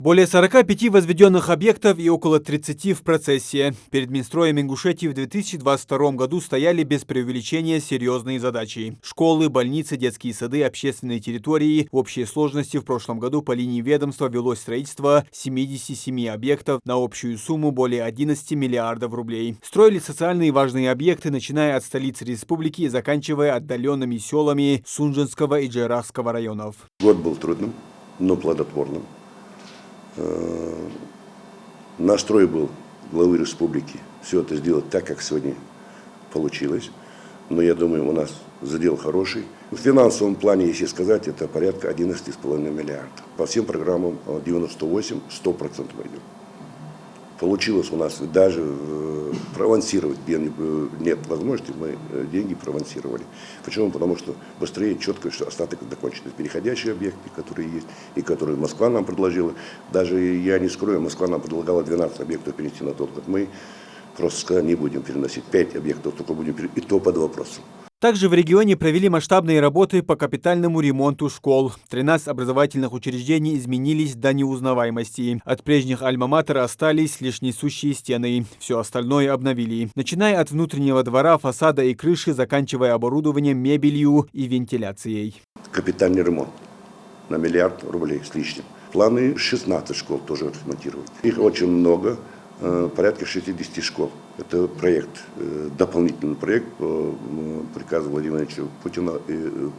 Более 45 возведенных объектов и около 30 в процессе. Перед Минстроем Ингушетии в 2022 году стояли без преувеличения серьезные задачи. Школы, больницы, детские сады, общественные территории. В общей сложности в прошлом году по линии ведомства велось строительство 77 объектов на общую сумму более 11 миллиардов рублей. Строили социальные важные объекты, начиная от столицы республики и заканчивая отдаленными селами Сунжинского и Джайрахского районов. Год был трудным, но плодотворным. Настрой был главы республики все это сделать так, как сегодня получилось. Но я думаю, у нас задел хороший. В финансовом плане, если сказать, это порядка 11,5 миллиардов. По всем программам 98-100% войдет. Получилось у нас даже проавансировать, где нет возможности, мы деньги проавансировали. Почему? Потому что быстрее, четко, что остаток закончится. Переходящие объекты, которые есть, и которые Москва нам предложила. Даже, я не скрою, Москва нам предлагала 12 объектов перенести на тот год. Мы просто сказали, не будем переносить. 5 объектов только будем переносить, и то под вопросом. Также в регионе провели масштабные работы по капитальному ремонту школ. 13 образовательных учреждений изменились до неузнаваемости. От прежних альма-матера остались лишь несущие стены. Все остальное обновили. Начиная от внутреннего двора, фасада и крыши, заканчивая оборудованием, мебелью и вентиляцией. Капитальный ремонт на миллиард рублей с лишним. Планы 16 школ тоже ремонтировать. Их очень много. Порядка 60 школ. Это проект, дополнительный проект по приказу Владимира Владимировича Путина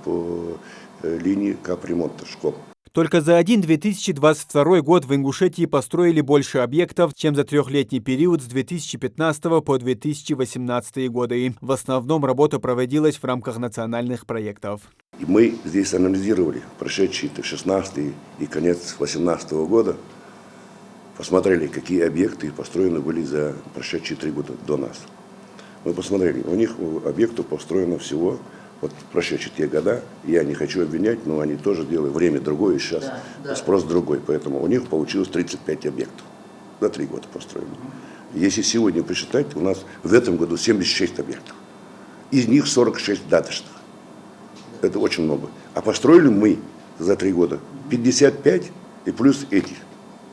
по линии капремонта школ. Только за один 2022 год в Ингушетии построили больше объектов, чем за трехлетний период с 2015 по 2018 годы. В основном работа проводилась в рамках национальных проектов. И мы здесь анализировали прошедшие 16 и конец 2018 года. Посмотрели, какие объекты построены были за прошедшие 3 года до нас. Мы посмотрели, у них объектов построено всего, вот прошедшие те года, я не хочу обвинять, но они тоже делают, время другое сейчас, спрос другой, поэтому у них получилось 35 объектов, за 3 года построено. Если сегодня посчитать, у нас в этом году 76 объектов, из них 46 даточных, это очень много. А построили мы за 3 года 55 и плюс эти.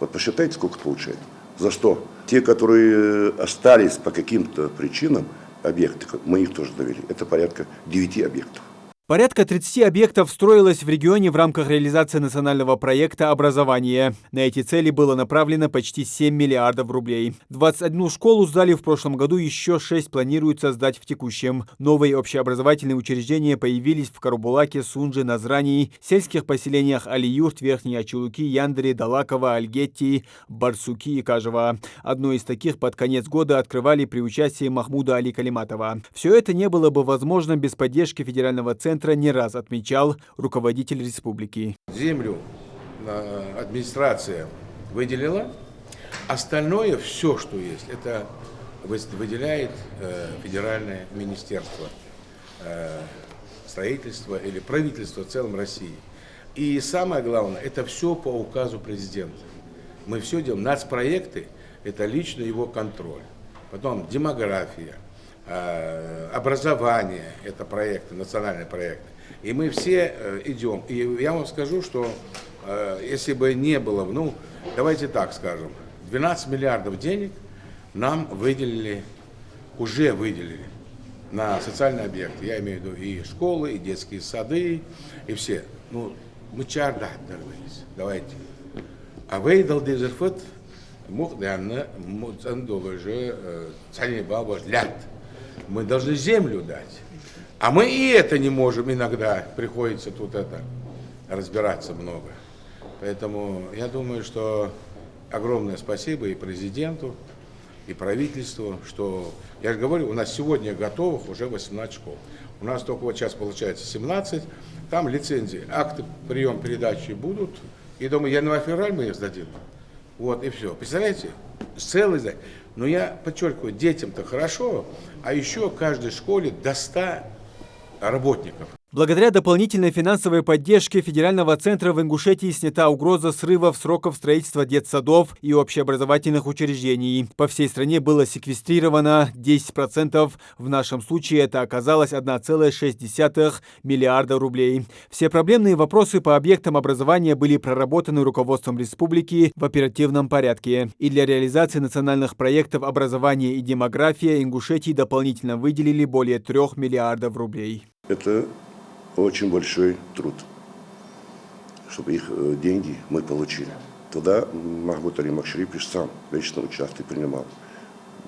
Вот посчитайте, сколько получается. За что? Те, которые остались по каким-то причинам, объекты, мы их тоже довели. Это порядка 9 объектов. Порядка 30 объектов строилось в регионе в рамках реализации национального проекта «Образование». На эти цели было направлено почти 7 миллиардов рублей. 21 школу сдали в прошлом году, еще 6 планируется сдать в текущем. Новые общеобразовательные учреждения появились в Карабулаке, Сунже, Назрании, сельских поселениях Алиюрт, Верхние Ачулуки, Яндри, Далаково, Альгетти, Барсуки и Кажево. Одно из таких под конец года открывали при участии Махмуда Али Калиматова. Все это не было бы возможно без поддержки федерального центра, не раз отмечал руководитель республики. Землю администрация выделила, остальное, все, что есть, это выделяет федеральное министерство строительства или правительство в целом России. И самое главное, это все по указу президента. Мы все делаем. Нацпроекты – это лично его контроль. Потом демография. Образование – это проекты, национальные проекты. И мы все идем. И я вам скажу, что если бы не было, давайте так скажем, 12 миллиардов денег нам выделили, уже выделили на социальные объекты. Я имею в виду и школы, и детские сады, и все. Мы чарда дорвались. Давайте. А вы должны мы должны землю дать. А мы и это не можем иногда. Приходится тут разбираться много. Поэтому я думаю, что огромное спасибо и президенту, и правительству, что, я же говорю, у нас сегодня готовых уже 18 школ. У нас только вот сейчас получается 17, там лицензии, акты прием передачи будут. И думаю, январь-февраль мы их сдадим. Вот и все. Представляете? Целый сдать. Но я подчеркиваю, детям-то хорошо, а еще в каждой школе до 100 работников. Благодаря дополнительной финансовой поддержке Федерального центра в Ингушетии снята угроза срывов сроков строительства детсадов и общеобразовательных учреждений. По всей стране было секвестрировано 10%, в нашем случае это оказалось 1,6 миллиарда рублей. Все проблемные вопросы по объектам образования были проработаны руководством республики в оперативном порядке. И для реализации национальных проектов образования и демография Ингушетии дополнительно выделили более 3 миллиардов рублей. Это очень большой труд, чтобы их деньги мы получили. Туда Махмуд Али Махшарипович сам лично участие принимал.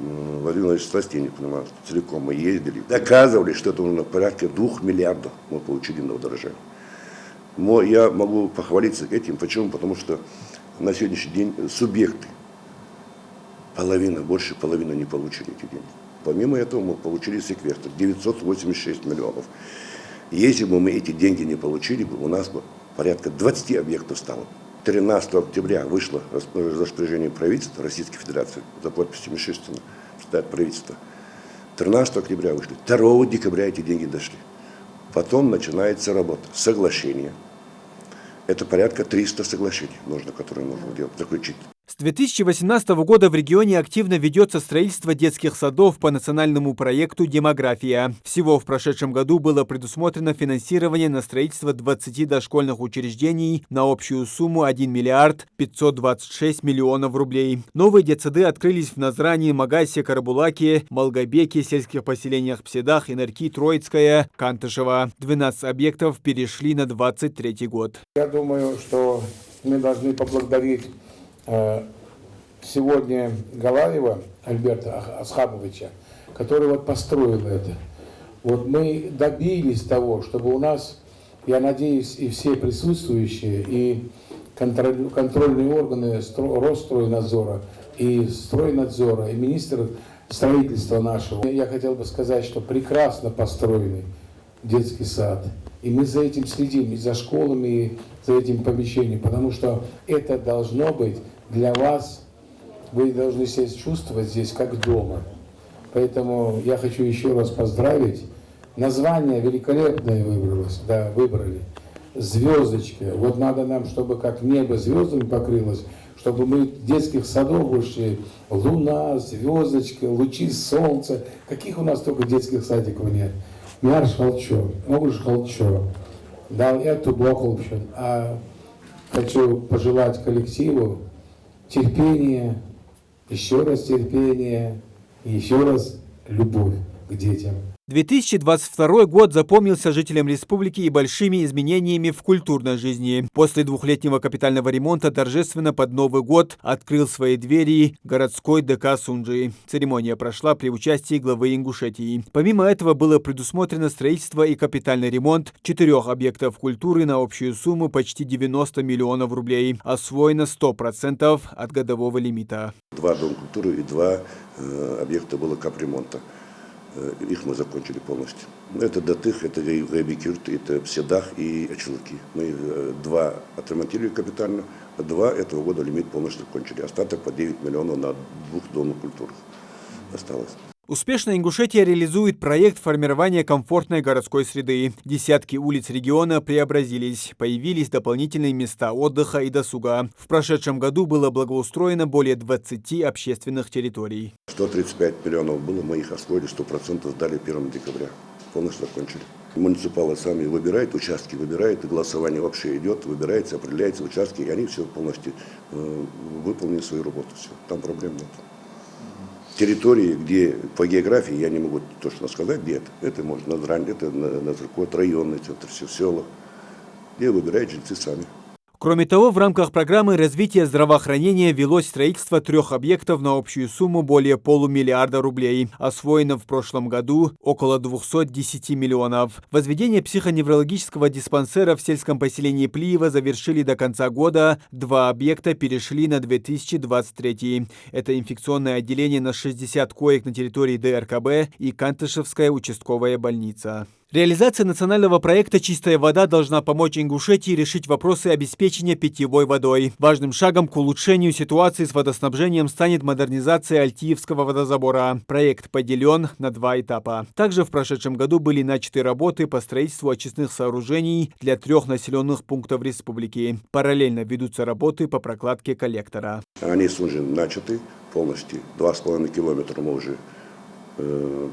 Владимир Владимирович страстей не понимал. Целиком мы ездили, доказывали, что это нужно порядка 2 миллиардов мы получили на удорожание. Но я могу похвалиться этим. Почему? Потому что на сегодняшний день субъекты больше половины не получили эти деньги. Помимо этого мы получили секвестр 986 миллионов. Если бы мы эти деньги не получили, у нас бы порядка 20 объектов стало. 13 октября вышло распоряжение правительства Российской Федерации за подписью Мишустина, читает правительство. 13 октября вышли. 2 декабря эти деньги дошли. Потом начинается работа. Соглашение. Это порядка 300 соглашений, которые нужно делать, заключить. С 2018 года в регионе активно ведется строительство детских садов по национальному проекту «Демография». Всего в прошедшем году было предусмотрено финансирование на строительство 20 дошкольных учреждений на общую сумму 1 миллиард 526 миллионов рублей. Новые детсады открылись в Назране, Магасе, Карабулаке, Малгобеке, сельских поселениях Пседах, Инарки, Троицкая, Кантышево. 12 объектов перешли на 2023 год. Я думаю, что мы должны поблагодарить сегодня Галаева Альберта Асхабовича, который вот построил это. Вот мы добились того, чтобы у нас, я надеюсь, и все присутствующие, и контрольные органы Росстройнадзора, и Стройнадзора, и министр строительства нашего. Я хотел бы сказать, что прекрасно построенный детский сад. И мы за этим следим, и за школами, и за этим помещением, потому что это должно быть для вас, вы должны себя чувствовать здесь как дома. Поэтому я хочу еще раз поздравить. Название великолепное выбрали. Звездочка. Вот надо нам, чтобы как небо звездами покрылось, чтобы мы детских садов вышли. Луна, звездочка, лучи солнца. Каких у нас только детских садиков нет. Мяр шалчо, могу шалчо. Дал эту блоку. А хочу пожелать коллективу терпения, еще раз терпения и еще раз любовь к детям. 2022 год запомнился жителям республики и большими изменениями в культурной жизни. После двухлетнего капитального ремонта торжественно под Новый год открыл свои двери городской ДК Сунжи. Церемония прошла при участии главы Ингушетии. Помимо этого было предусмотрено строительство и капитальный ремонт 4 объектов культуры на общую сумму почти 90 миллионов рублей. Освоено 100% от годового лимита. 2 дома культуры и 2 объекта было капремонта. Их мы закончили полностью. Это Датых, это Гайбекюрт, это Пседах и Ачелаки. Мы 2 отремонтировали капитально, а 2 этого года лимит полностью закончили. Остаток по 9 миллионов на 2 домах культуры осталось. Успешно Ингушетия реализует проект формирования комфортной городской среды. Десятки улиц региона преобразились, появились дополнительные места отдыха и досуга. В прошедшем году было благоустроено более 20 общественных территорий. 135 миллионов было, мы их освоили, 100% сдали 1 декабря. Полностью закончили. Муниципалы сами выбирают, участки выбирают, и голосование вообще идет, выбирается, определяется участки, и они все полностью выполнили свою работу. Все. Там проблем нет. Территории, где по географии, я не могу точно сказать, где это. Это может Назрань, это Назркот, районный центр, все села, где выбирают жильцы сами. Кроме того, в рамках программы развития здравоохранения велось строительство 3 объектов на общую сумму более полумиллиарда рублей. Освоено в прошлом году около 210 миллионов. Возведение психоневрологического диспансера в сельском поселении Плиево завершили до конца года. 2 объекта перешли на 2023. Это инфекционное отделение на 60 коек на территории ДРКБ и Кантышевская участковая больница. Реализация национального проекта «Чистая вода» должна помочь Ингушетии решить вопросы обеспечения питьевой водой. Важным шагом к улучшению ситуации с водоснабжением станет модернизация Альтиевского водозабора. Проект поделен на 2 этапа. Также в прошедшем году были начаты работы по строительству очистных сооружений для 3 населенных пунктов республики. Параллельно ведутся работы по прокладке коллектора. Они уже начаты полностью. 2,5 километра мы уже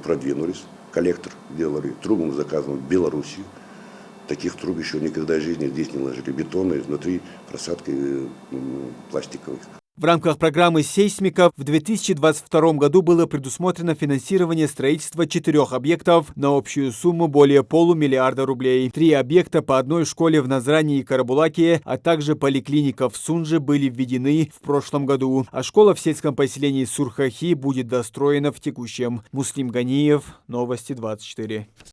продвинулись. Коллектор делали, трубы мы заказываем в Беларуси. Таких труб еще никогда в жизни здесь не ложили. Бетонные, внутри просадка пластиковых. В рамках программы «Сейсмика» в 2022 году было предусмотрено финансирование строительства 4 объектов на общую сумму более $500 000 рублей. 3 объекта по одной школе в Назране и Карабулаке, а также поликлиника в Сунже были введены в прошлом году, а школа в сельском поселении Сурхахи будет достроена в текущем. Муслим Ганиев, Новости 24.